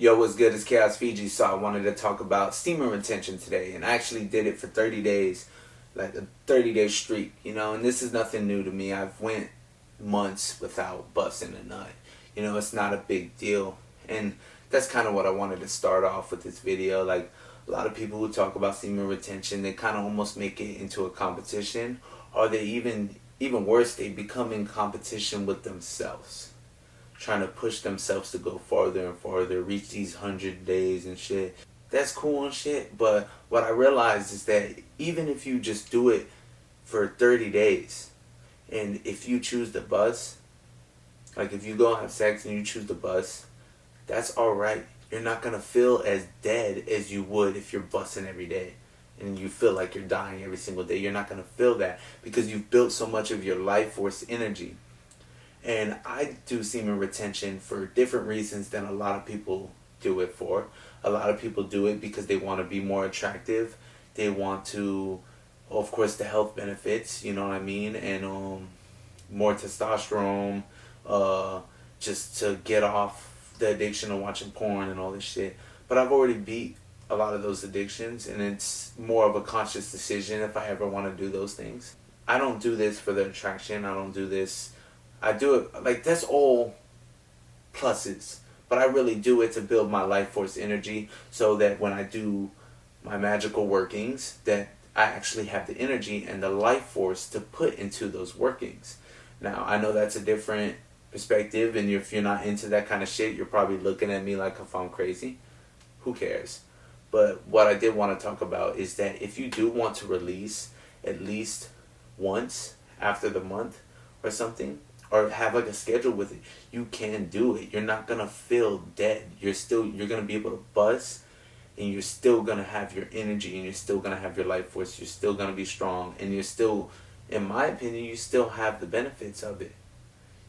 Yo, what's good? It's Chaosfiji, so I wanted to talk about semen retention today, and I actually did it for 30 days, like a 30-day streak, and this is nothing new to me. I've went months without busting a nut. It's not a big deal, and that's kind of what I wanted to start off with this video. Like, a lot of people who talk about semen retention, they kind of almost make it into a competition, or they even worse, they become in competition with themselves, trying to push themselves to go farther and farther, reach these 100 days and shit. That's cool and shit, but what I realized is that even if you just do it for 30 days, and if you choose to bust, like if you go have sex and you choose to bust, that's alright. You're not gonna feel as dead as you would if you're busting every day and you feel like you're dying every single day. You're not gonna feel that because you've built so much of your life force energy. And I do semen retention for different reasons than a lot of people do it for. A lot of people do it because they want to be more attractive. They want to, of course, the health benefits, you know what I mean? And more testosterone, just to get off the addiction of watching porn and all this shit. But I've already beat a lot of those addictions, and it's more of a conscious decision if I ever want to do those things. I don't do this for the attraction. I don't do this. I do it, like, that's all pluses, but I really do it to build my life force energy so that when I do my magical workings, that I actually have the energy and the life force to put into those workings. Now, I know that's a different perspective, and if you're not into that kind of shit, you're probably looking at me like if I'm crazy. Who cares? But what I did want to talk about is that if you do want to release at least once after the month or something, or have like a schedule with it, you can do it. You're not gonna feel dead. You're gonna be able to buzz, and you're still gonna have your energy, and you're still gonna have your life force. You're still gonna be strong, and you're still, in my opinion, you still have the benefits of it.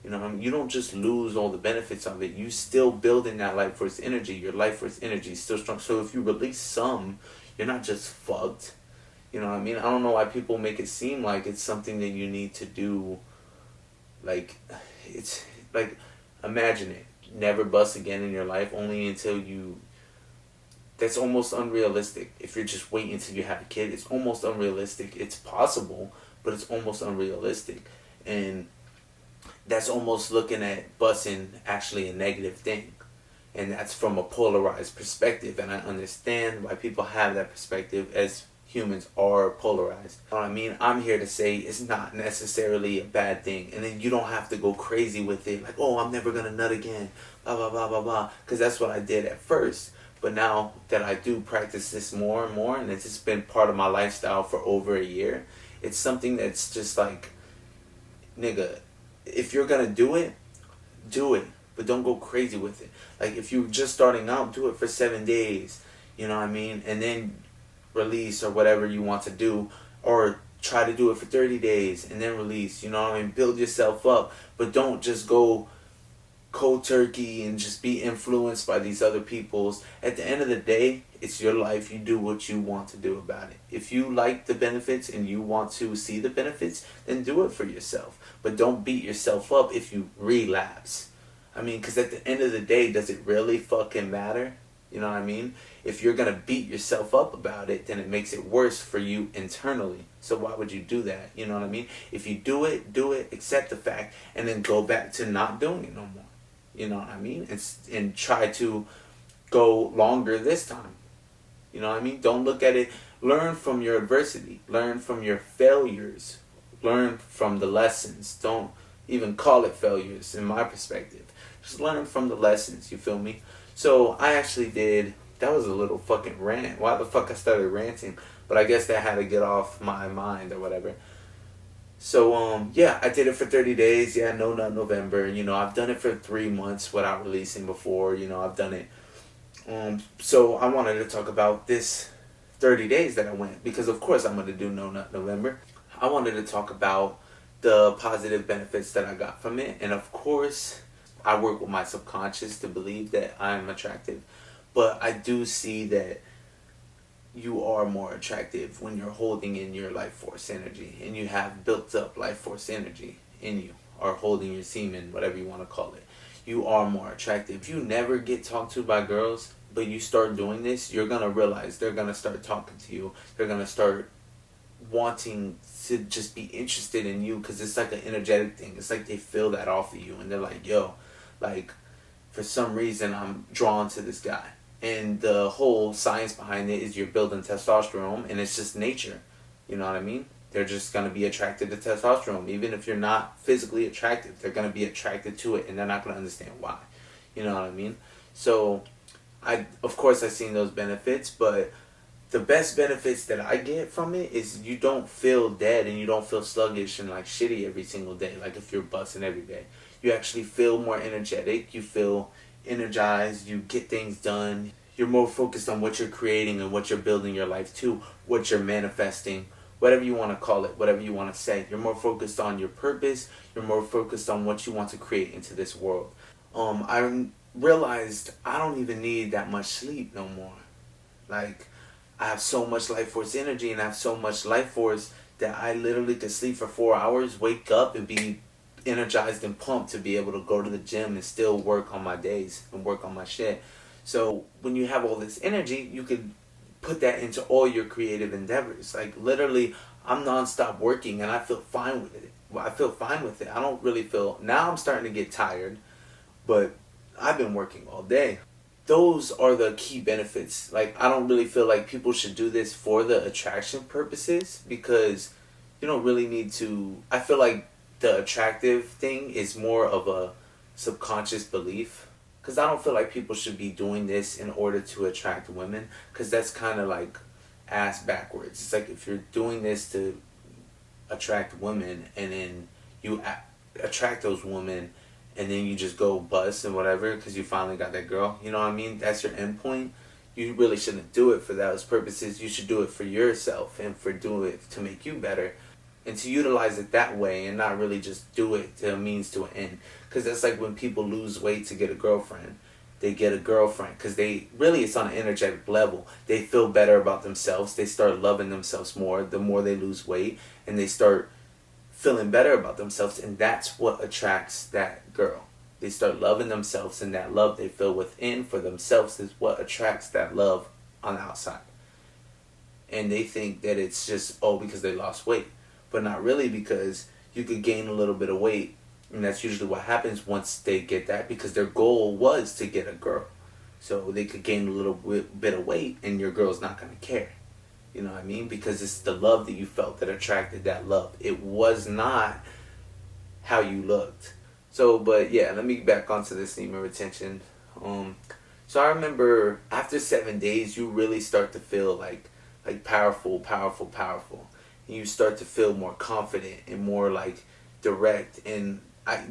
You don't just lose all the benefits of it. You still building that life force energy. Your life force energy is still strong. So if you release some, you're not just fucked. You know what I mean? I don't know why people make it seem like it's something that you need to do. Like, it's like, imagine it. Never bust again in your life, only until you... That's almost unrealistic. If you're just waiting until you have a kid, it's almost unrealistic. It's possible, but it's almost unrealistic. And that's almost looking at busting actually a negative thing. And that's from a polarized perspective. And I understand why people have that perspective, as humans are polarized. You know what I mean? I'm here to say it's not necessarily a bad thing. And then you don't have to go crazy with it. Like, oh, I'm never going to nut again. Blah, blah, blah, blah, blah. Because that's what I did at first. But now that I do practice this more and more, and it's just been part of my lifestyle for over a year, it's something that's just like, nigga, if you're going to do it, do it. But don't go crazy with it. Like, if you're just starting out, do it for 7 days. You know what I mean? And then release or whatever you want to do, or try to do it for 30 days and then release. You know what I mean? Build yourself up, but don't just go cold turkey and just be influenced by these other people's. At the end of the day, it's your life. You do what you want to do about it. If you like the benefits and you want to see the benefits, then do it for yourself, but don't beat yourself up if you relapse. I mean, because at the end of the day, does it really fucking matter? You know what I mean? If you're going to beat yourself up about it, then it makes it worse for you internally. So why would you do that? You know what I mean? If you do it, accept the fact, and then go back to not doing it no more. You know what I mean? And try to go longer this time. You know what I mean? Don't look at it. Learn from your adversity. Learn from your failures. Learn from the lessons. Don't even call it failures in my perspective. Just learn from the lessons, you feel me? So I actually did, that was a little fucking rant. Why the fuck I started ranting? But I guess that had to get off my mind or whatever. So, yeah, I did it for 30 days. Yeah, no nut November. I've done it for 3 months without releasing before. I've done it. So I wanted to talk about this 30 days that I went, because of course I'm going to do no nut November. I wanted to talk about the positive benefits that I got from it. And of course, I work with my subconscious to believe that I'm attractive. But I do see that you are more attractive when you're holding in your life force energy, and you have built up life force energy in you, or holding your semen, whatever you want to call it. you are more attractive. If you never get talked to by girls, but you start doing this, you're gonna realize they're gonna start talking to you. They're gonna start wanting to just be interested in you, because it's like an energetic thing. It's like they feel that off of you, and they're like, yo, like, for some reason I'm drawn to this guy. And the whole science behind it is you're building testosterone, and it's just nature. You know what I mean? They're just going to be attracted to testosterone. Even if you're not physically attractive, they're going to be attracted to it, and they're not going to understand why. You know what I mean? So, of course I've seen those benefits, but the best benefits that I get from it is you don't feel dead, and you don't feel sluggish and like shitty every single day, like if you're busting every day. You actually feel more energetic, you feel energized, you get things done. You're more focused on what you're creating and what you're building your life to, what you're manifesting, whatever you want to call it, whatever you want to say. You're more focused on your purpose, you're more focused on what you want to create into this world. I realized I don't even need that much sleep no more. Like, I have so much life force energy, and I have so much life force that I literally could sleep for 4 hours, wake up, and be energized and pumped to be able to go to the gym and still work on my days and work on my shit. So when you have all this energy, you could put that into all your creative endeavors. Like, literally, I'm nonstop working, and I feel fine with it. I feel fine with it. I don't really feel, now I'm starting to get tired, but I've been working all day. Those are the key benefits. Like, I don't really feel like people should do this for the attraction purposes, because you don't really need to. I feel like the attractive thing is more of a subconscious belief, because I don't feel like people should be doing this in order to attract women, because that's kind of like ass backwards. It's like, if you're doing this to attract women, and then you attract those women, and then you just go bust and whatever because you finally got that girl, you know what I mean? That's your end point. You really shouldn't do it for those purposes. You should do it for yourself, and for doing it to make you better, and to utilize it that way, and not really just do it to a means to an end. Because that's like when people lose weight to get a girlfriend. They get a girlfriend because they really, it's on an energetic level. They feel better about themselves. They start loving themselves more the more they lose weight, and they start feeling better about themselves, and that's what attracts that girl. They start loving themselves, and that love they feel within for themselves is what attracts that love on the outside. And they think that it's just, oh, because they lost weight. But not really, because you could gain a little bit of weight, and that's usually what happens once they get that, because their goal was to get a girl. So they could gain a little bit of weight, and your girl's not going to care. You know what I mean? Because it's the love that you felt that attracted that love. It was not how you looked. So, but yeah, let me get back onto the semen retention. So I remember after 7 days, you really start to feel like powerful. And you start to feel more confident and more like direct. And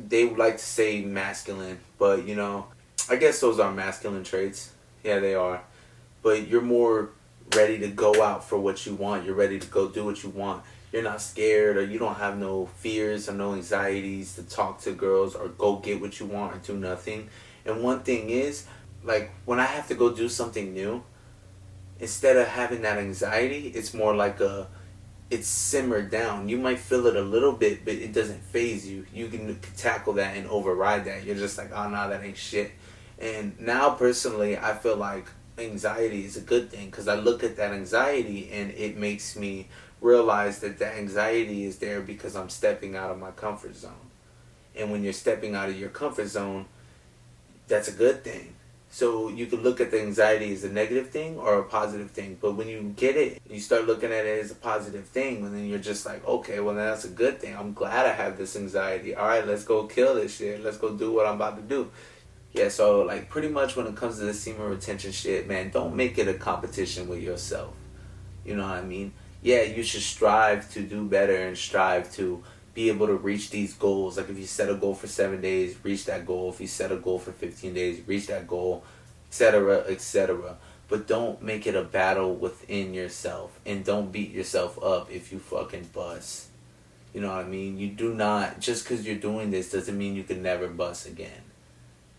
they would like to say masculine, but you know, I guess those are masculine traits. Yeah, they are. But you're more ready to go out for what you want. You're ready to go do what you want. You're not scared, or you don't have no fears or no anxieties to talk to girls or go get what you want or do nothing. And one thing is, like, when I have to go do something new, instead of having that anxiety, it's more like it's simmered down. You might feel it a little bit, but it doesn't faze you. You can tackle that and override that. You're just like, oh, nah, that ain't shit. And now, personally, I feel like anxiety is a good thing, because I look at that anxiety and it makes me realize that the anxiety is there because I'm stepping out of my comfort zone. And when you're stepping out of your comfort zone, that's a good thing. So you can look at the anxiety as a negative thing or a positive thing. But when you get it, you start looking at it as a positive thing, and then you're just like, okay, well, then that's a good thing. I'm glad I have this anxiety. All right, let's go kill this shit. Let's go do what I'm about to do. Yeah, so like pretty much when it comes to the semen retention shit, man, don't make it a competition with yourself. You know what I mean? Yeah, you should strive to do better and strive to be able to reach these goals. Like if you set a goal for 7 days, reach that goal. If you set a goal for 15 days, reach that goal, etc., etc. But don't make it a battle within yourself, and don't beat yourself up if you fucking bust. You know what I mean? You do not, just because you're doing this doesn't mean you can never bust again.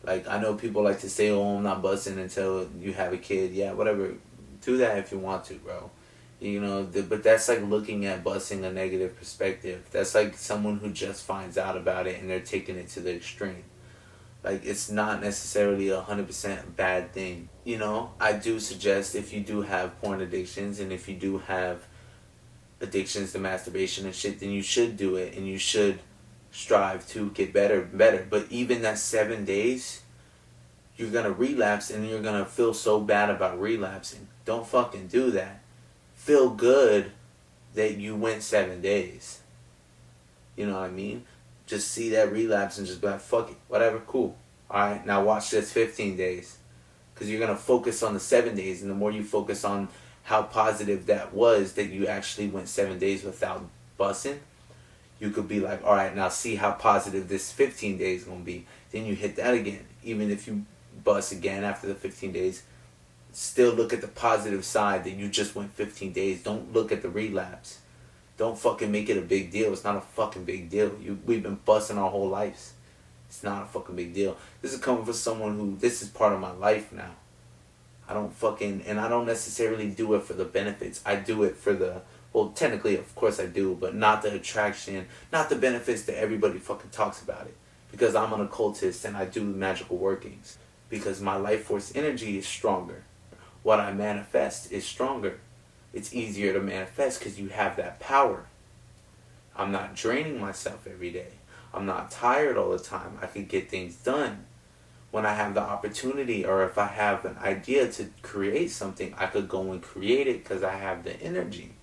Like, I know people like to say, oh, I'm not busting until you have a kid. Yeah, whatever. Do that if you want to, bro. You know, but that's like looking at busting a negative perspective. That's like someone who just finds out about it and they're taking it to the extreme. Like, it's not necessarily 100% a bad thing. You know, I do suggest, if you do have porn addictions and if you do have addictions to masturbation and shit, then you should do it and you should strive to get better and better. But even that 7 days, you're gonna relapse and you're gonna feel so bad about relapsing. Don't fucking do that. Feel good that you went 7 days. You know what I mean? Just see that relapse and just be like, fuck it, whatever, cool. Alright, now watch this 15 days. Because you're going to focus on the 7 days, and the more you focus on how positive that was, that you actually went 7 days without bussing, you could be like, alright, now see how positive this 15 days is going to be. Then you hit that again. Even if you bust again after the 15 days, still look at the positive side that you just went 15 days. Don't look at the relapse. Don't fucking make it a big deal. It's not a fucking big deal. We've been busting our whole lives. It's not a fucking big deal. This is coming from someone who, this is part of my life now. I don't necessarily do it for the benefits. I do it for the, well, technically, of course I do, but not the attraction, not the benefits that everybody fucking talks about it. Because I'm an occultist and I do magical workings. Because my life force energy is stronger. What I manifest is stronger. It's easier to manifest because you have that power. I'm not draining myself every day. I'm not tired all the time. I can get things done. When I have the opportunity, or if I have an idea to create something, I could go and create it because I have the energy.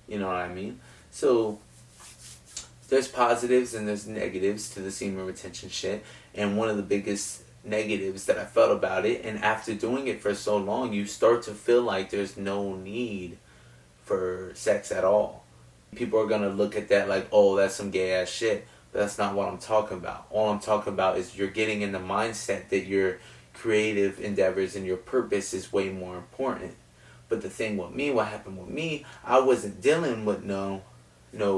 You know what I mean? So there's positives and there's negatives to the semen retention shit. And one of the biggest negatives that I felt about it, and after doing it for so long, you start to feel like there's no need for sex at all. People are gonna look at that like, oh, that's some gay ass shit, but that's not what I'm talking about. All I'm talking about is you're getting in the mindset that your creative endeavors and your purpose is way more important. But the thing with me, what happened with me, I wasn't dealing with no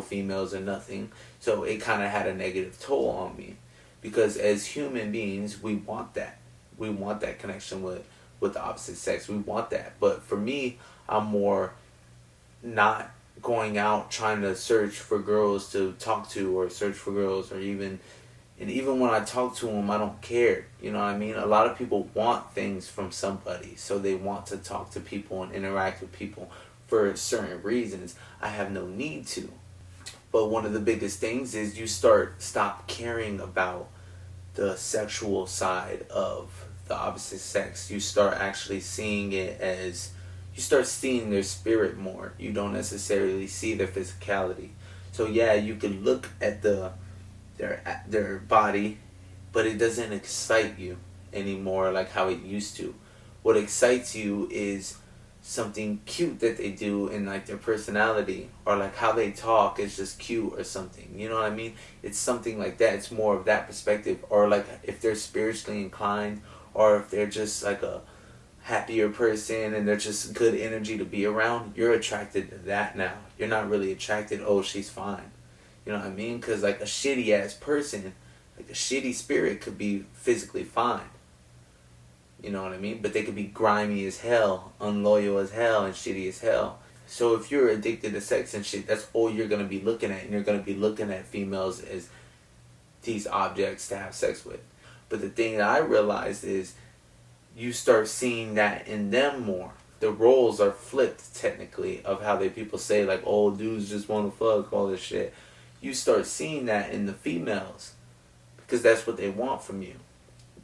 females or nothing, so it kind of had a negative toll on me. Because as human beings, we want that. We want that connection with the opposite sex. We want that. But for me, I'm more not going out trying to search for girls to talk to, or search for girls, or even when I talk to them, I don't care. You know what I mean? A lot of people want things from somebody, so they want to talk to people and interact with people for certain reasons. I have no need to. But one of the biggest things is you stop caring about the sexual side of the opposite sex. You start actually seeing it as, you start seeing their spirit more. You don't necessarily see their physicality. So yeah, you can look at their body, but it doesn't excite you anymore like how it used to. What excites you is something cute that they do in like their personality, or like how they talk is just cute or something. You know what I mean? It's something like that. It's more of that perspective. Or like if they're spiritually inclined, or if they're just like a happier person and they're just good energy to be around, you're attracted to that now. You're not really attracted, oh, she's fine. You know what I mean? Because like a shitty ass person, like a shitty spirit could be physically fine. You know what I mean? But they could be grimy as hell, unloyal as hell, and shitty as hell. So if you're addicted to sex and shit, that's all you're going to be looking at. And you're going to be looking at females as these objects to have sex with. But the thing that I realized is you start seeing that in them more. The roles are flipped, technically, of how people say, like, oh, dudes just want to fuck, all this shit. You start seeing that in the females. Because that's what they want from you.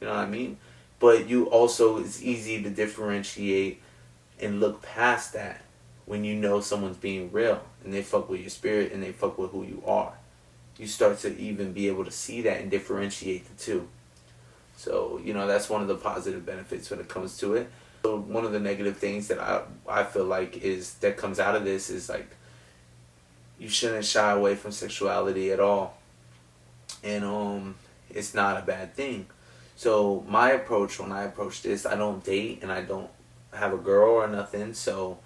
You know what I mean? But you also, it's easy to differentiate and look past that when you know someone's being real and they fuck with your spirit and they fuck with who you are. You start to even be able to see that and differentiate the two. So, you know, that's one of the positive benefits when it comes to it. So one of the negative things that I feel like is that comes out of this is like, you shouldn't shy away from sexuality at all. And it's not a bad thing. So my approach, when I approach this, I don't date and I don't have a girl or nothing, so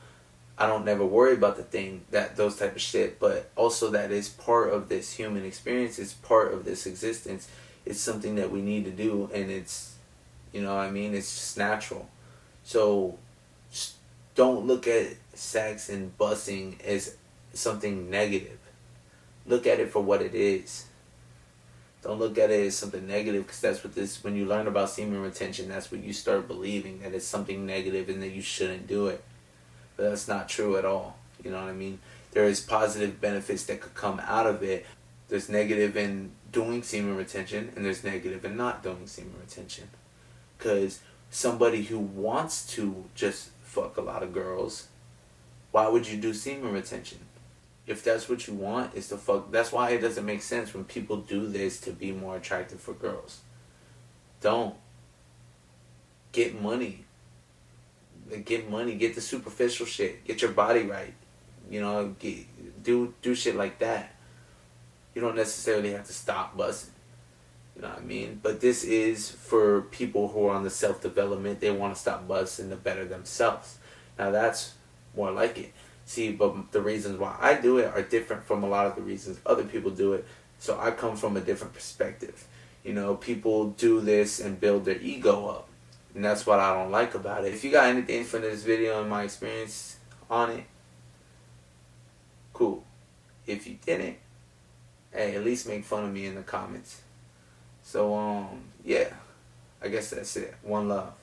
I don't never worry about those type of shit. But also that is part of this human experience, it's part of this existence. It's something that we need to do, and it's, you know what I mean, it's just natural. So don't look at sex and busing as something negative. Look at it for what it is. Don't look at it as something negative, because that's what this, when you learn about semen retention, that's what you start believing, that it's something negative and that you shouldn't do it. But that's not true at all. You know what I mean? There is positive benefits that could come out of it. There's negative in doing semen retention, and there's negative in not doing semen retention. Because somebody who wants to just fuck a lot of girls, why would you do semen retention? If that's what you want, is to fuck. That's why it doesn't make sense when people do this to be more attractive for girls. Don't. Get money. Get money. Get the superficial shit. Get your body right. You know, do shit like that. You don't necessarily have to stop busting. You know what I mean? But this is for people who are on the self-development. They want to stop busting to better themselves. Now that's more like it. See, but the reasons why I do it are different from a lot of the reasons other people do it. So I come from a different perspective. You know, people do this and build their ego up. And that's what I don't like about it. If you got anything from this video and my experience on it, cool. If you didn't, hey, at least make fun of me in the comments. So, yeah, I guess that's it. One love.